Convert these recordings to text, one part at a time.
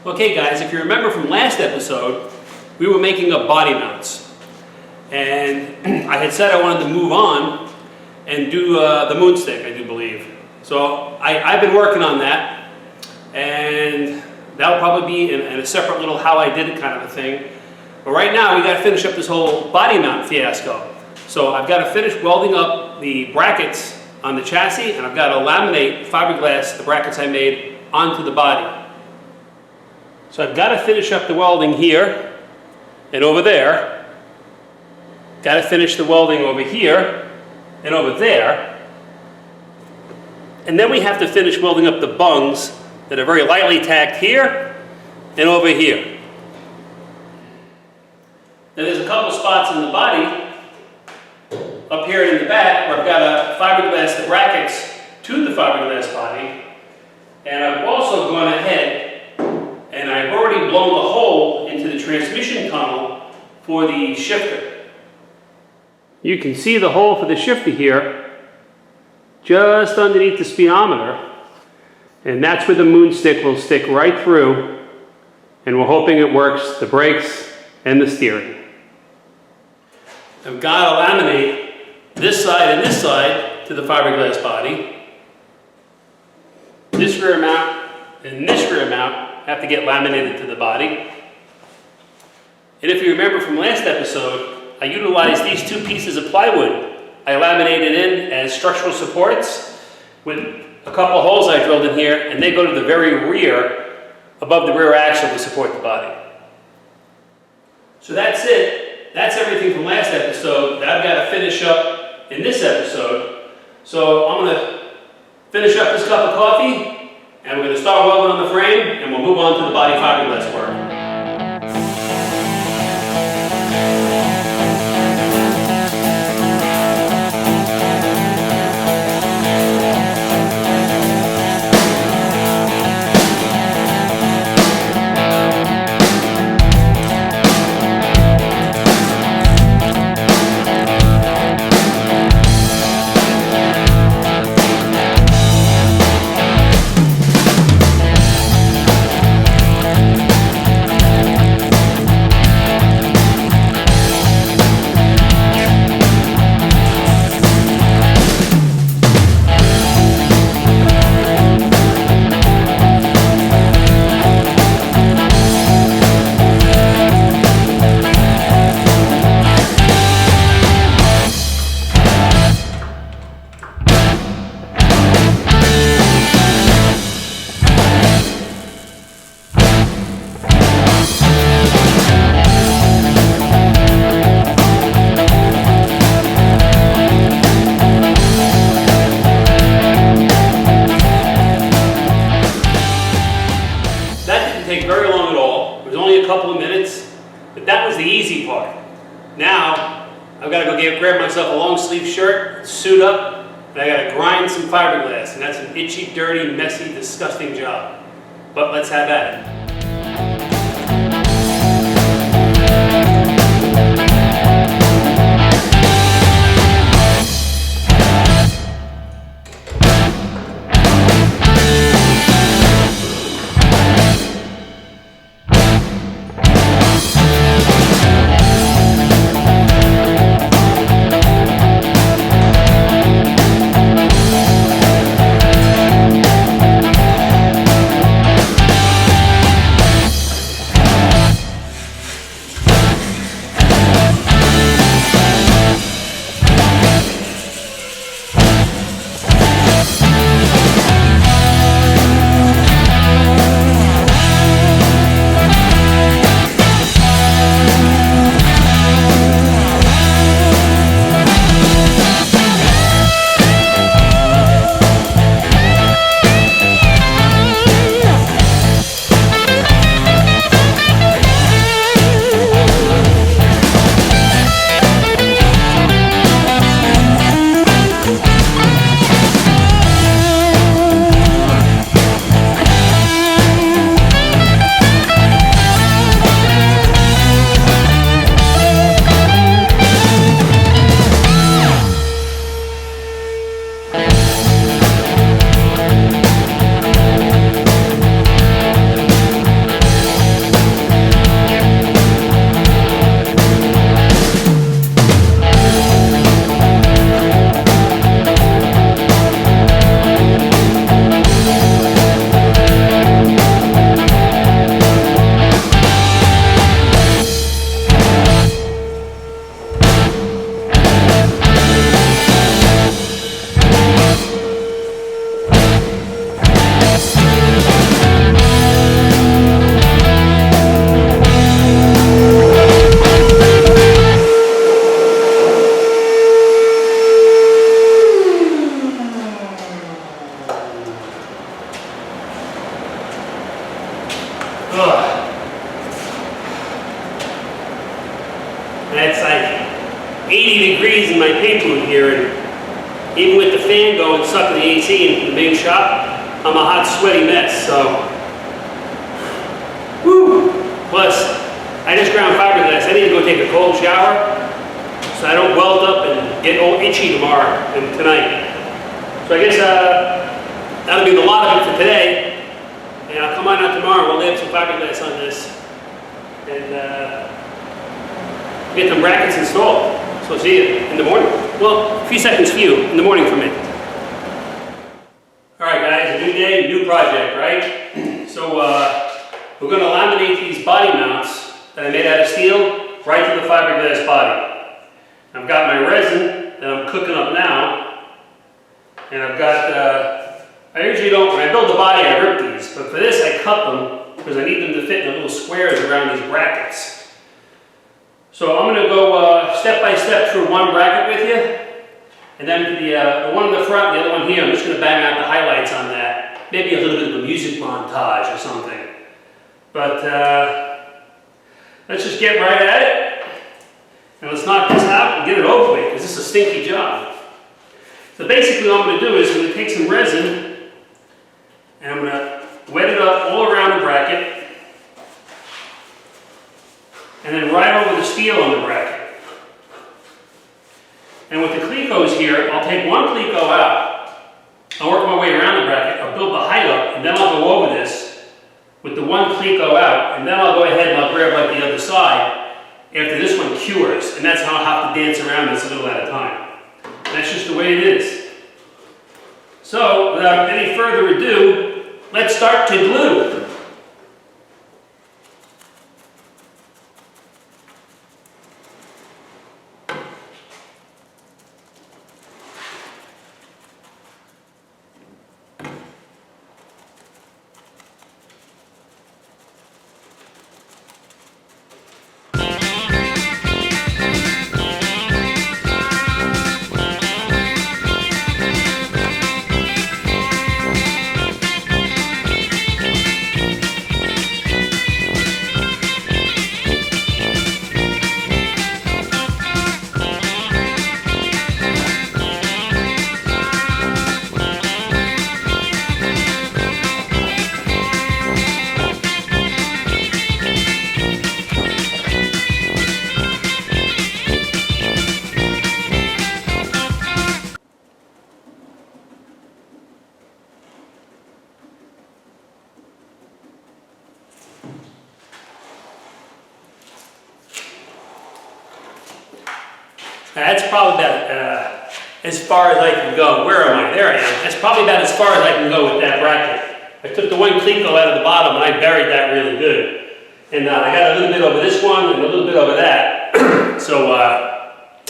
Okay guys, if you remember from last episode, we were making up body mounts. And I had said I wanted to move on and do the moonstick, I do believe. So I've been working on that, and that'll probably be in a separate little how I did it kind of a thing. But right now we got to finish up this whole body mount fiasco. So I've got to finish welding up the brackets on the chassis, and I've got to laminate fiberglass the brackets I made onto the body. So I've got to finish up the welding here and over there. Got to finish the welding over here and over there. And then we have to finish welding up the bungs that are very lightly tacked here and over here. Now there's a couple spots in the body up here in the back where I've got to fiberglass the brackets to the fiberglass body. And I've also gone ahead and I've already blown the hole into the transmission tunnel for the shifter. You can see the hole for the shifter here just underneath the speedometer, and that's where the moonstick will stick right through, and we're hoping it works the brakes and the steering. I've got to laminate this side and this side to the fiberglass body. This rear mount and this rear mount have to get laminated to the body. And if you remember from last episode, I utilized these two pieces of plywood I laminated in as structural supports with a couple holes I drilled in here, and they go to the very rear, above the rear axle to support the body. So that's it. That's everything from last episode that I've got to finish up in this episode. So I'm going to finish up this cup of coffee, and we're going to start welding on the frame, and we'll move on to the body fiberglass work. Very long at all. It was only a couple of minutes, but that was the easy part. Now I've got to go grab myself a long sleeve shirt, suit up, and I got to grind some fiberglass, and that's an itchy, dirty, messy, disgusting job. But let's have at it. Ugh. And it's like 80 degrees in my paint booth here, and even with the fan going, sucking the AC in the main shop, I'm a hot, sweaty mess, so. Woo! Plus, I just ground fiberglass. I need to go take a cold shower so I don't weld up and get all itchy tomorrow and tonight. So I guess that'll be the lot of it for today. And I'll come on out tomorrow, we'll lay up some fiberglass on this and get the brackets installed. So see you in the morning. Well, a few seconds for you, in the morning for me. All right guys, a new day, new project, right? So we're going to laminate these body mounts that I made out of steel right to the fiberglass body. I've got my resin that I'm cooking up now, and I've got, I usually don't, when I build the body I rip these, but for this I cut them because I need them to fit in the little squares around these brackets. So I'm going to go step by step through one bracket with you, and then the one in the front, the other one here, I'm just going to bang out the highlights on that. Maybe a little bit of a music montage or something. But let's just get right at it, and let's knock this out and get it over with, because this is a stinky job. So basically what I'm going to do is I'm going to take some resin, and I'm going to wet it up all around the bracket, and then right over the steel on the bracket. And with the clecos here, I'll take one cleco out, I'll work my way around the bracket, I'll build the height up, and then I'll go over this with the one cleco out, and then I'll go ahead and I'll grab like the other side after this one cures, and that's how I'll have to dance around this a little at a time. And that's just the way it is. So, without any further ado, let's start to glue. That's probably about as far as I can go. Where am I? There I am. That's probably about as far as I can go with that bracket. I took the one cleco out of the bottom and I buried that really good. And I got a little bit over this one and a little bit over that. So I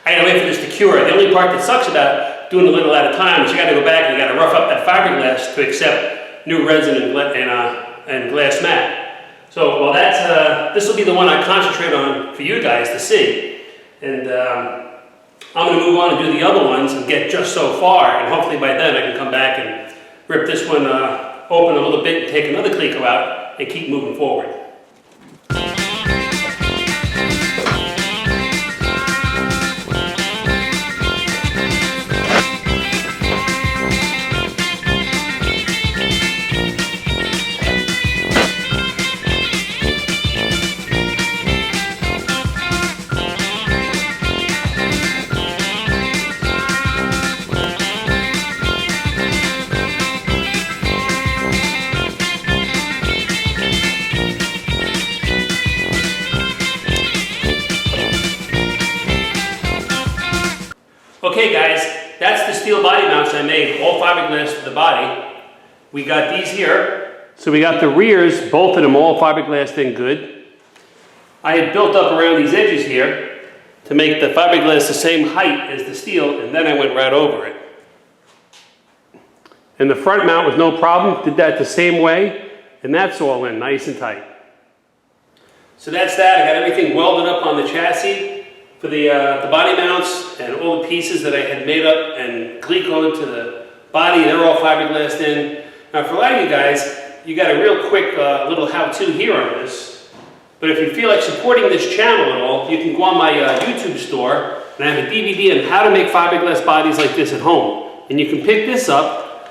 gotta wait for this to cure. The only part that sucks about doing a little at a time is you gotta go back and you gotta rough up that fiberglass to accept new resin and glass mat. So, well, that's this will be the one I concentrate on for you guys to see. And I'm going to move on and do the other ones and get just so far, and hopefully by then I can come back and rip this one open a little bit and take another cleco out and keep moving forward. Okay guys, that's the steel body mounts I made, all fiberglass to the body. We got these here. So we got the rears, both of them all fiberglassed in good. I had built up around these edges here to make the fiberglass the same height as the steel, and then I went right over it. And the front mount was no problem, did that the same way, and that's all in nice and tight. So that's that. I got everything welded up on the chassis for the body mounts, and all the pieces that I had made up and clecoed to the body, they're all fiberglassed in. Now for a lot of you guys, you got a real quick little how-to here on this. But if you feel like supporting this channel at all, you can go on my YouTube store, and I have a DVD on how to make fiberglass bodies like this at home. And you can pick this up,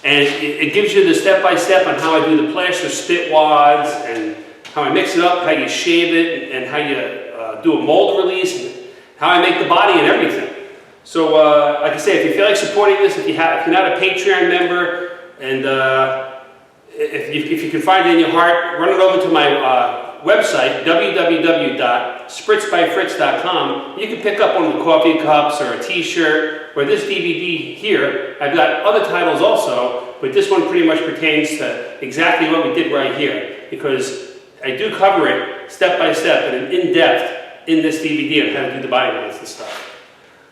and it gives you the step-by-step on how I do the plaster spit wads, and how I mix it up, how you shave it, and how you do a mold release, and how I make the body and everything. So, like I say, if you feel like supporting this, if you're not a Patreon member, and if you can find it in your heart, run it over to my website, www.spritzbyfritz.com. You can pick up one of the coffee cups or a t-shirt or this DVD here. I've got other titles also, but this one pretty much pertains to exactly what we did right here, because I do cover it step by step and in-depth in this DVD on how to do the body mounts and stuff.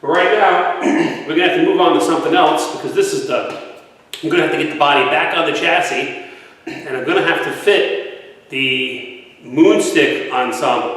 But right now, we're going to have to move on to something else, because this is done. I'm going to have to get the body back on the chassis, and I'm going to have to fit the moonstick ensemble.